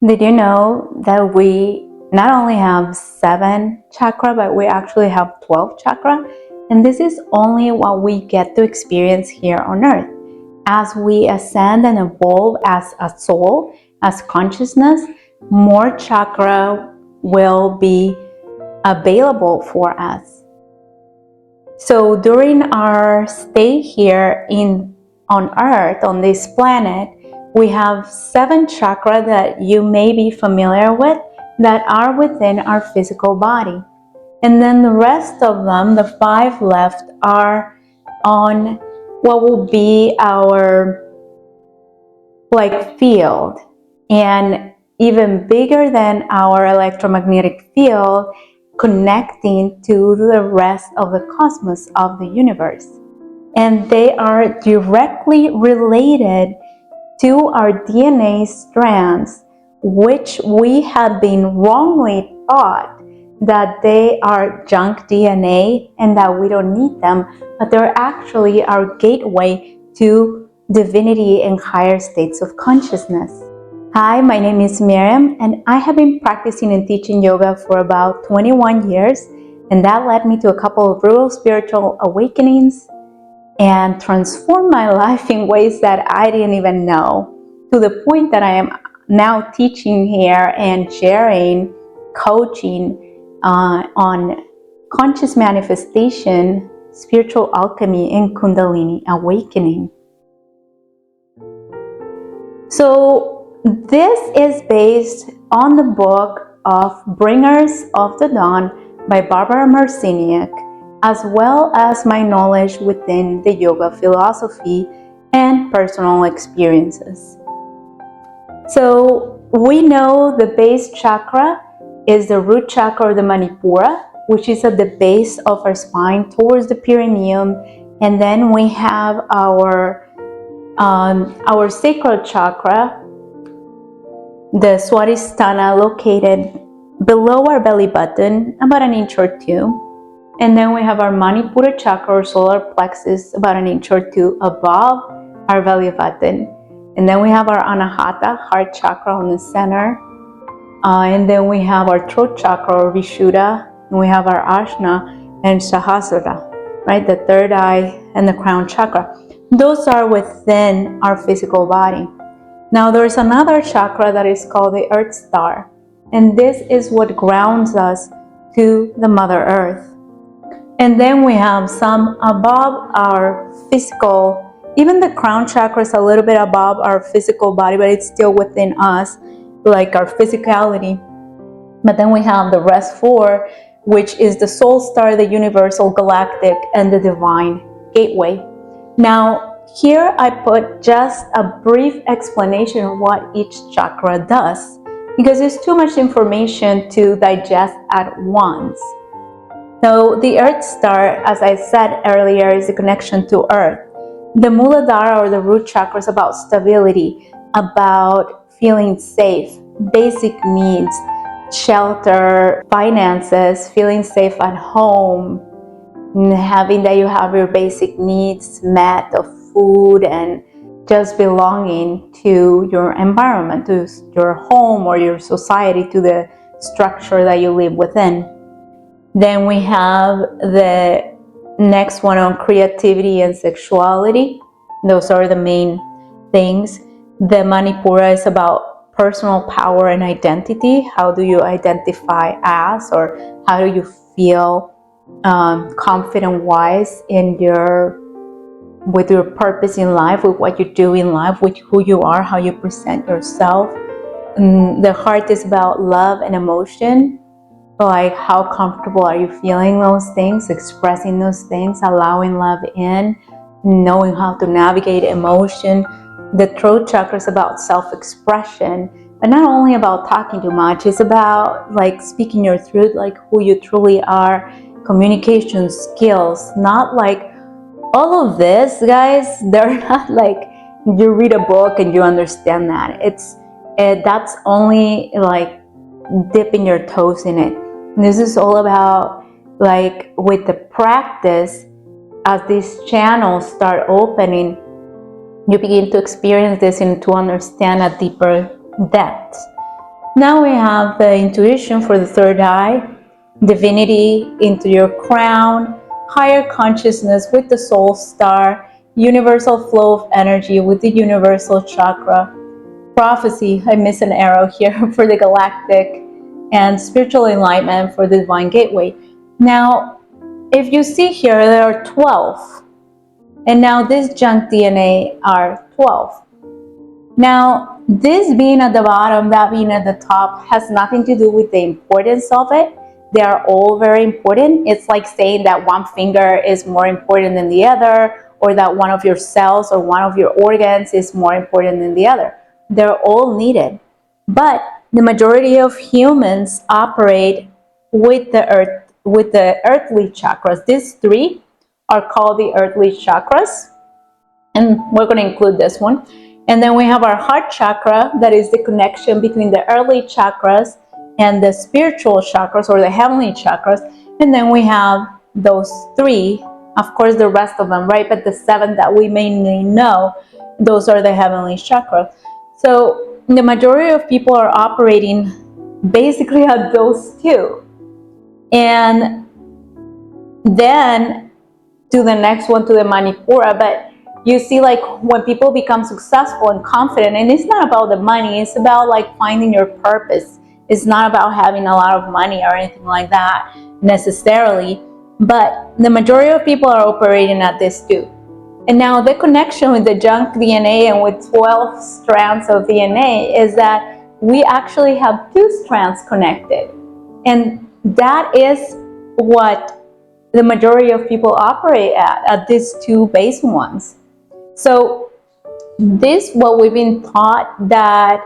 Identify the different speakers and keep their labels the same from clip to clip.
Speaker 1: Did you know that we not only have 7 chakra, but we actually have 12 chakra? And this is only what we get to experience here on earth. As we ascend and evolve as a soul, as consciousness, more chakra will be available for us. So during our stay here on earth, on this planet, we have 7 chakra that you may be familiar with that are within our physical body. And then the rest of them, the 5 left, are on what will be our field, and even bigger than our electromagnetic field, connecting to the rest of the cosmos, of the universe. And they are directly related to our DNA strands, which we have been wrongly taught that they are junk DNA and that we don't need them, but they're actually our gateway to divinity and higher states of consciousness. Hi, my name is Myriam, and I have been practicing and teaching yoga for about 21 years, and that led me to a couple of real spiritual awakenings and transformed my life in ways that I didn't even know, to the point that I am now teaching here and sharing, coaching on conscious manifestation, spiritual alchemy, and Kundalini awakening. So this is based on the book of Bringers of the Dawn by Barbara Marciniak, as well as my knowledge within the yoga philosophy and personal experiences. So we know the base chakra is the root chakra or the Manipura, which is at the base of our spine towards the perineum. And then we have our sacral chakra, the Swadhisthana, located below our belly button, about an inch or 2. And then we have our Manipura chakra or solar plexus, about an inch or 2 above our belly button. And then we have our Anahata, heart chakra, on the center. And then we have our throat chakra or Vishuddha. And we have our Ajna and Sahasrara, right? The third eye and the crown chakra. Those are within our physical body. Now there's another chakra that is called the Earth Star. And this is what grounds us to the Mother Earth. And then we have some above our physical, even the crown chakra is a little bit above our physical body, but it's still within us, like our physicality. But then we have the rest 4, which is the soul star, the universal, galactic, and the divine gateway. Now, here I put just a brief explanation of what each chakra does, because there's too much information to digest at once. So the Earth Star, as I said earlier, is the connection to Earth. The Muladhara or the root chakra is about stability, about feeling safe, basic needs, shelter, finances, feeling safe at home, having that you have your basic needs met of food and just belonging to your environment, to your home or your society, to the structure that you live within. Then we have the next one on creativity and sexuality. Those are the main things. The Manipura is about personal power and identity. How do you identify as, or how do you feel confident, wise in with your purpose in life, with what you do in life, with who you are, how you present yourself. The heart is about love and emotion. Like, how comfortable are you feeling those things, expressing those things, allowing love in, knowing how to navigate emotion. The throat chakra is about self-expression, but not only about talking too much. It's about like speaking your truth, like who you truly are, communication skills. Not like all of this, guys, they're not like you read a book and you understand that. That's only like dipping your toes in it. This is all about, like, with the practice, as these channels start opening, you begin to experience this and to understand a deeper depth. Now we have the intuition for the third eye, divinity into your crown, higher consciousness with the soul star, universal flow of energy with the universal chakra, prophecy, I miss an arrow here, for the galactic, and spiritual enlightenment for the divine gateway. Now, if you see here, there are 12. And now this junk DNA are 12. Now, this being at the bottom, that being at the top, has nothing to do with the importance of it. They are all very important. It's like saying that one finger is more important than the other, or that one of your cells or one of your organs is more important than the other. They're all needed. But the majority of humans operate with the earthly chakras. These three are called the earthly chakras, and we're going to include this one. And then we have our heart chakra, that is the connection between the earthly chakras and the spiritual chakras or the heavenly chakras. And then we have those three, of course the rest of them, right? But the 7 that we mainly know, those are the heavenly chakras. So the majority of people are operating basically at those 2. And then to the next one, to the Manipura. But you see, like, when people become successful and confident, and it's not about the money, it's about like finding your purpose. It's not about having a lot of money or anything like that necessarily, but the majority of people are operating at this too. And now the connection with the junk DNA and with 12 strands of DNA is that we actually have 2 strands connected, and that is what the majority of people operate at these 2 base ones. So this, what we've been taught that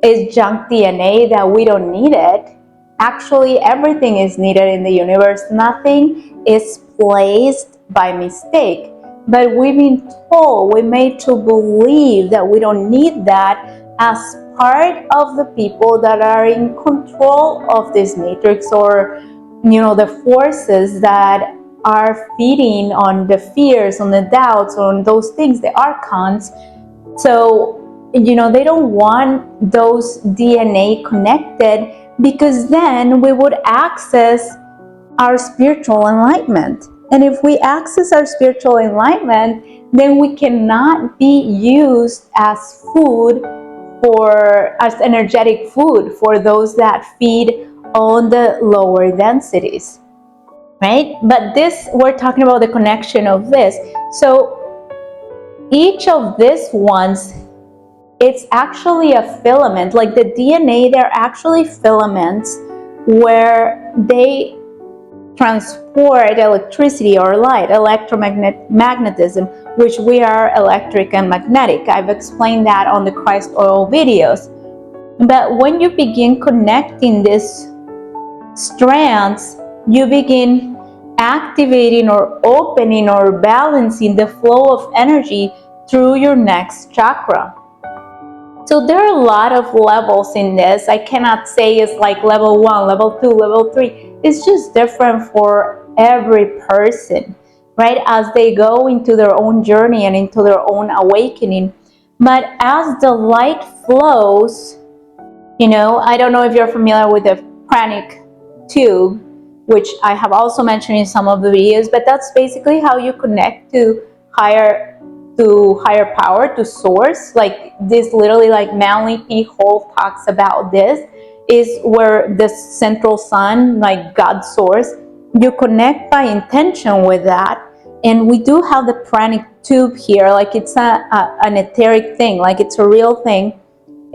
Speaker 1: is junk DNA, that we don't need it. Actually, everything is needed in the universe. Nothing is placed by mistake. But we've been told, we're made to believe that we don't need that as part of the people that are in control of this matrix, or the forces that are feeding on the fears, on the doubts, on those things, the archons. So, they don't want those DNA connected, because then we would access our spiritual enlightenment. And if we access our spiritual enlightenment, then we cannot be used as food, as energetic food for those that feed on the lower densities, right? But we're talking about the connection of this. So each of these ones, it's actually a filament. Like the DNA, they're actually filaments where they transport electricity or light, electromagnetism, which we are electric and magnetic. I've explained that on the Christ oil videos. But when you begin connecting these strands, you begin activating or opening or balancing the flow of energy through your next chakra. So there are a lot of levels in this. I cannot say it's like level 1, level 2, level 3. It's just different for every person, right? As they go into their own journey and into their own awakening. But as the light flows, I don't know if you're familiar with the pranic tube, which I have also mentioned in some of the videos, but that's basically how you connect to higher power, to source. Like this, literally, like Manly P. Hall talks about this, is where the central sun, like God's source, you connect by intention with that. And we do have the pranic tube here, like it's an etheric thing, like it's a real thing.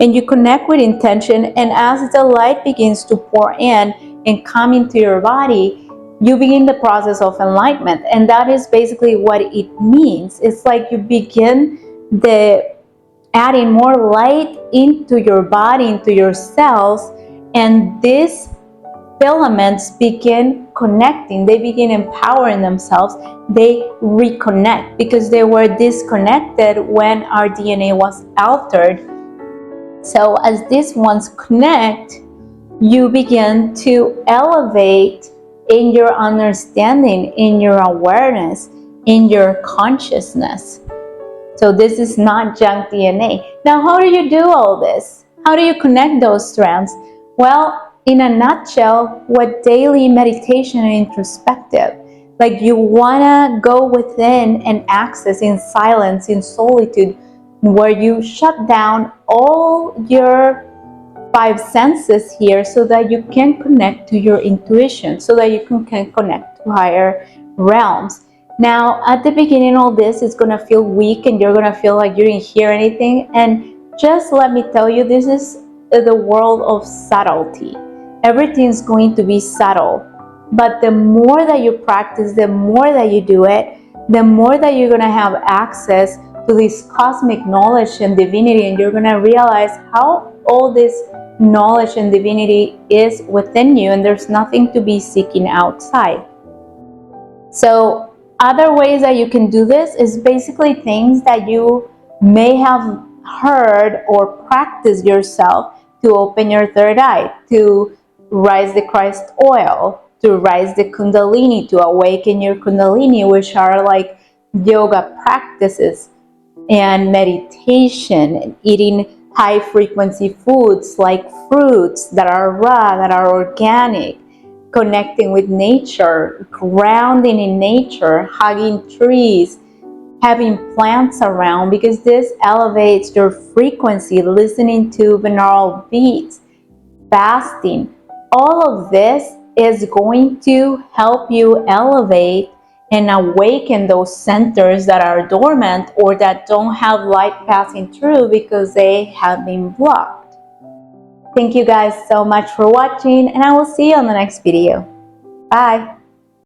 Speaker 1: And you connect with intention, and as the light begins to pour in and come into your body, you begin the process of enlightenment. And that is basically what it means. It's like you begin adding more light into your body, into your cells, and these filaments begin connecting. They begin empowering themselves. They reconnect, because they were disconnected when our DNA was altered. So as these ones connect, you begin to elevate in your understanding, in your awareness, in your consciousness. So this is not junk DNA. Now, how do you do all this? How do you connect those strands? Well, in a nutshell, what daily meditation and introspective. Like you wanna go within and access in silence, in solitude, where you shut down all your five senses here so that you can connect to your intuition, so that you can connect to higher realms. Now, at the beginning, all this is going to feel weak and you're going to feel like you didn't hear anything. And just let me tell you, this is the world of subtlety. Everything's going to be subtle. But the more that you practice, the more that you do it, the more that you're going to have access to this cosmic knowledge and divinity, and you're going to realize how all this knowledge and divinity is within you, and there's nothing to be seeking outside. So other ways that you can do this is basically things that you may have heard or practiced yourself to open your third eye, to rise the Christ oil, to rise the Kundalini, to awaken your Kundalini, which are like yoga practices and meditation, and eating high frequency foods like fruits that are raw, that are organic, connecting with nature, grounding in nature, hugging trees, having plants around, because this elevates your frequency, listening to binaural beats, fasting. All of this is going to help you elevate and awaken those centers that are dormant or that don't have light passing through because they have been blocked. Thank you guys so much for watching, and I will see you on the next video. Bye.